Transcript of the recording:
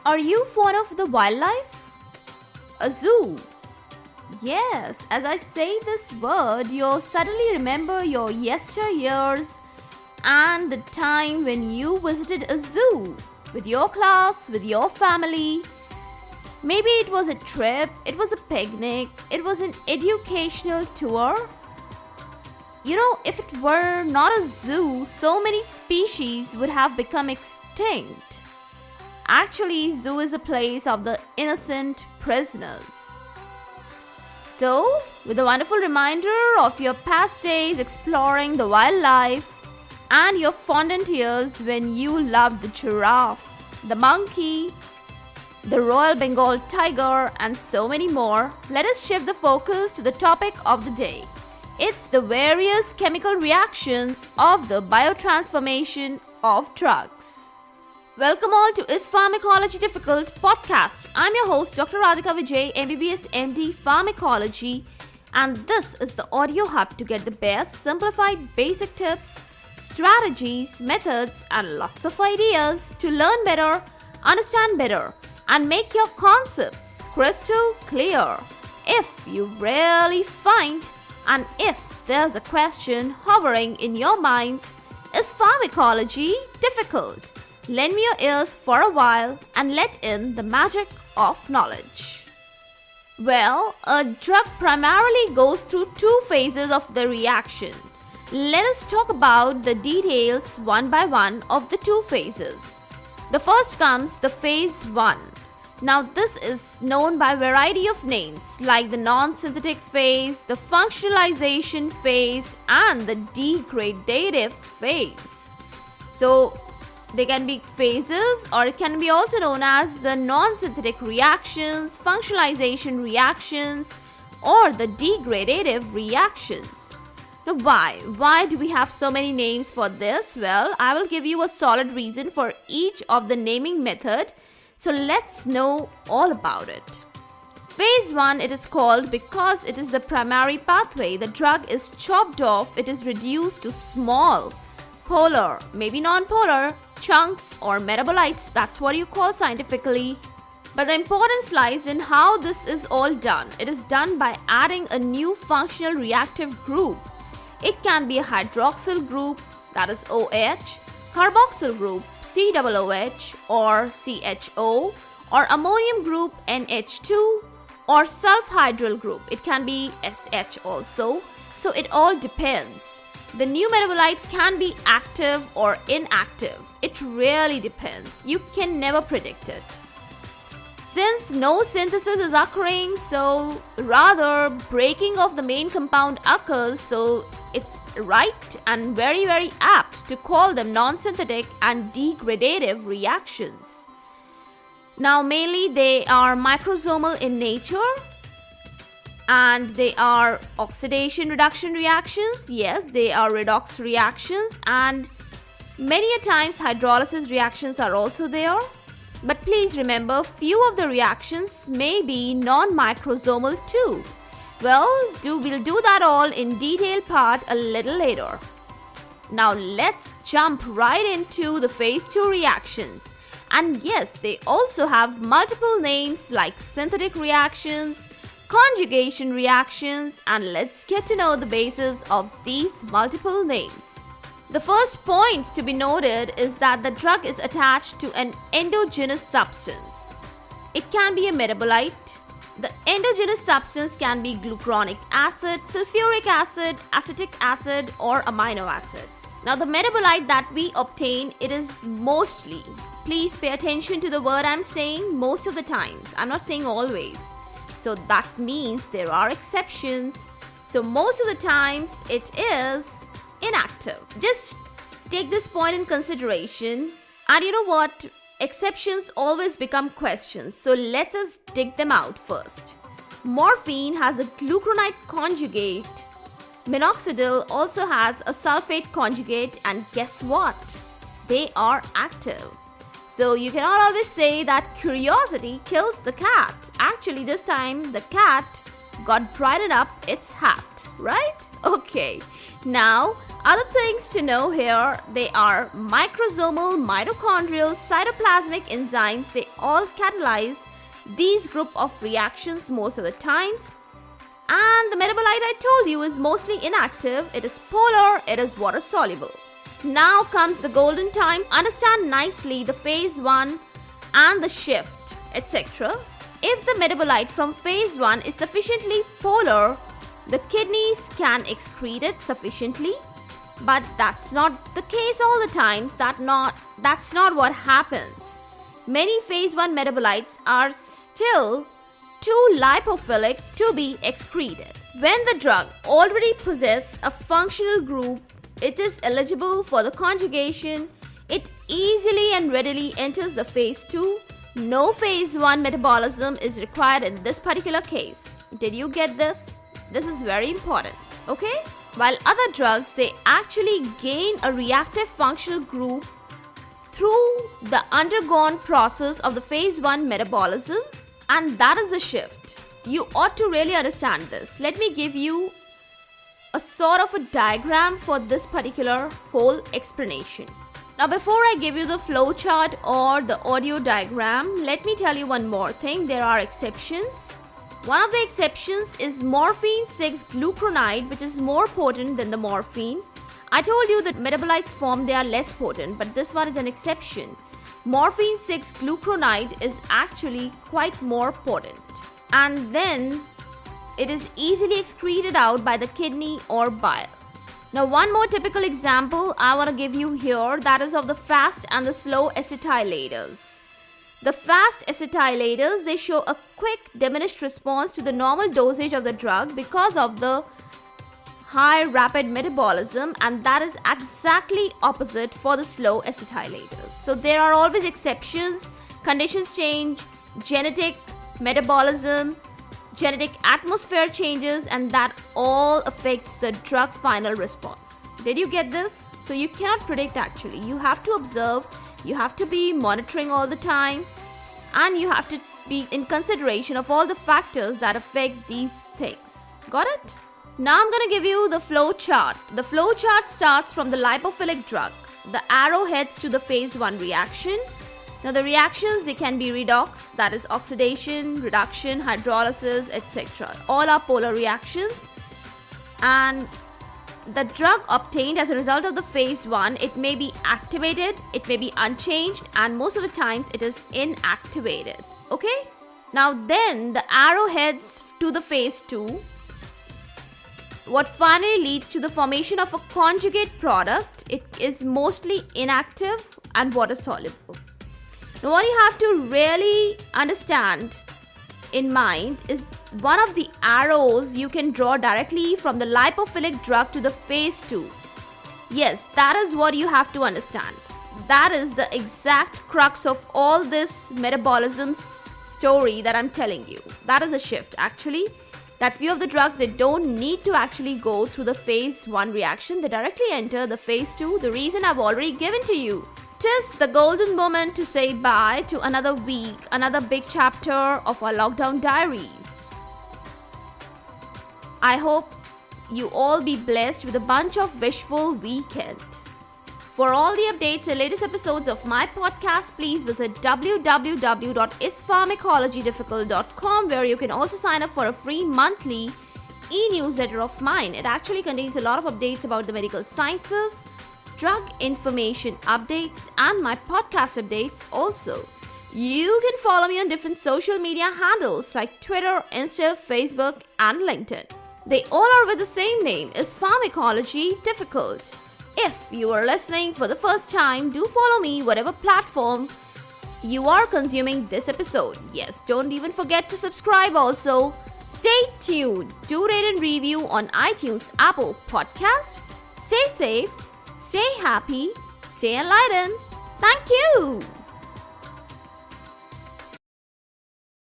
Are you fond of the wildlife? A zoo. Yes, as I say this word, you'll suddenly remember your yesteryears and the time when you visited a zoo with your class, with your family. Maybe it was a trip, it was a picnic, it was an educational tour. If it were not a zoo, so many species would have become extinct. Actually, zoo is a place of the innocent prisoners. So, with a wonderful reminder of your past days exploring the wildlife and your fondant years when you loved the giraffe, the monkey, the Royal Bengal tiger, and so many more, let us shift the focus to the topic of the day. It's the various chemical reactions of the biotransformation of drugs. Welcome all to Is Pharmacology Difficult podcast. I'm your host Dr. Radhika Vijay, MBBS MD Pharmacology, and this is the audio hub to get the best simplified basic tips, strategies, methods, and lots of ideas to learn better, understand better, and make your concepts crystal clear. If you really find and if there's a question hovering in your minds, is pharmacology difficult? Lend me your ears for a while and let in the magic of knowledge. Well, a drug primarily goes through two phases of the reaction. Let us talk about the details one by one of the two phases. The first comes the phase 1. Now this is known by a variety of names like the non-synthetic phase, the functionalization phase, and the degradative phase. So they can be phases, or it can be also known as the non-synthetic reactions, functionalization reactions, or the degradative reactions. Now why do we have so many names for this? Well, I will give you a solid reason for each of the naming method. So let's know all about it. Phase 1, it is called because it is the primary pathway. The drug is chopped off, it is reduced to small, polar, maybe non-polar, chunks or metabolites. That's what you call scientifically. But the importance lies in how this is all done. It is done by adding a new functional reactive group. It can be a hydroxyl group, that is OH, carboxyl group, COOH or CHO, or ammonium group NH2, or sulfhydryl group. It can be SH also. So it all depends. The new metabolite can be active or inactive. It really depends. You can never predict it. Since no synthesis is occurring, so rather breaking of the main compound occurs, so it's right and very, very apt to call them non-synthetic and degradative reactions. Now mainly they are microsomal in nature and they are oxidation reduction reactions. Yes, they are redox reactions, and many a times hydrolysis reactions are also there. But please remember, few of the reactions may be non-microsomal too. Well, we'll do that all in detail part a little later. Now let's jump right into the phase 2 reactions. And yes, they also have multiple names like synthetic reactions, conjugation reactions, and let's get to know the basis of these multiple names. The first point to be noted is that the drug is attached to an endogenous substance. It can be a metabolite. The endogenous substance can be glucuronic acid, sulfuric acid, acetic acid, or amino acid. Now the metabolite that we obtain, it is mostly, please pay attention to the word I'm saying, most of the times. I'm not saying always. So that means there are exceptions. So most of the times it is inactive. Just take this point in consideration. And you know what? Exceptions always become questions. So let us dig them out first. Morphine has a glucuronide conjugate. Minoxidil also has a sulfate conjugate, and guess what? They are active. So you cannot always say that curiosity kills the cat. Actually, this time the cat got brightened up its hat, right? Okay. Now, other things to know here, they are microsomal, mitochondrial, cytoplasmic enzymes. They all catalyze these group of reactions most of the times. And the metabolite I told you is mostly inactive. It is polar, it is water soluble. Now comes the golden time. Understand nicely the phase 1 and the shift, etc. If the metabolite from phase 1 is sufficiently polar, the kidneys can excrete it sufficiently. But that's not the case all the times. That's not what happens. Many phase 1 metabolites are still too lipophilic to be excreted. When the drug already possesses a functional group, it is eligible for the conjugation. It easily and readily enters the phase 2. No phase 1 metabolism is required in this particular case. Did you get this? This is very important, okay? While other drugs, they actually gain a reactive functional group through the undergone process of the phase 1 metabolism, and that is the shift. You ought to really understand this. Let me give you a sort of a diagram for this particular whole explanation. Now, before I give you the flow chart or the audio diagram, let me tell you one more thing. There are exceptions. One of the exceptions is morphine 6-glucuronide, which is more potent than the morphine. I told you that metabolites form, they are less potent, but this one is an exception. Morphine 6-glucuronide is actually quite more potent. And then it is easily excreted out by the kidney or bile. Now, one more typical example I want to give you here, that is of the fast and the slow acetylators. The fast acetylators, they show a quick diminished response to the normal dosage of the drug because of the high rapid metabolism, and that is exactly opposite for the slow acetylators. So there are always exceptions. Conditions change, genetic metabolism, genetic atmosphere changes, and that all affects the drug final response. Did you get this? So you cannot predict actually. You have to observe, you have to be monitoring all the time, and you have to be in consideration of all the factors that affect these things. Got it? Now I'm going to give you the flow chart. The flow chart starts from the lipophilic drug. The arrow heads to the phase 1 reaction. Now the reactions, they can be redox, that is oxidation, reduction, hydrolysis, etc. All are polar reactions. And the drug obtained as a result of the phase 1, it may be activated, it may be unchanged, and most of the times it is inactivated. Okay? Now then the arrow heads to the phase 2. What finally leads to the formation of a conjugate product. It is mostly inactive and water soluble. Now what you have to really understand in mind is one of the arrows you can draw directly from the lipophilic drug to the phase 2. Yes, that is what you have to understand. That is the exact crux of all this metabolism story that I'm telling you. That is a shift actually. That few of the drugs, they don't need to actually go through the phase 1 reaction. They directly enter the phase 2. The reason I've already given to you. 'Tis the golden moment to say bye to another week, another big chapter of our lockdown diaries. I hope you all be blessed with a bunch of wishful weekend. For all the updates and latest episodes of my podcast, please visit www.ispharmacologydifficult.com, where you can also sign up for a free monthly e-newsletter of mine. It actually contains a lot of updates about the medical sciences, drug information updates, and my podcast updates also. You can follow me on different social media handles like Twitter, Insta, Facebook, and LinkedIn. They all are with the same name, is Pharmacology Difficult. If you are listening for the first time, do follow me whatever platform you are consuming this episode. Yes, don't even forget to subscribe also. Stay tuned. Do rate and review on iTunes, Apple Podcast. Stay safe, stay happy, stay enlightened. Thank you.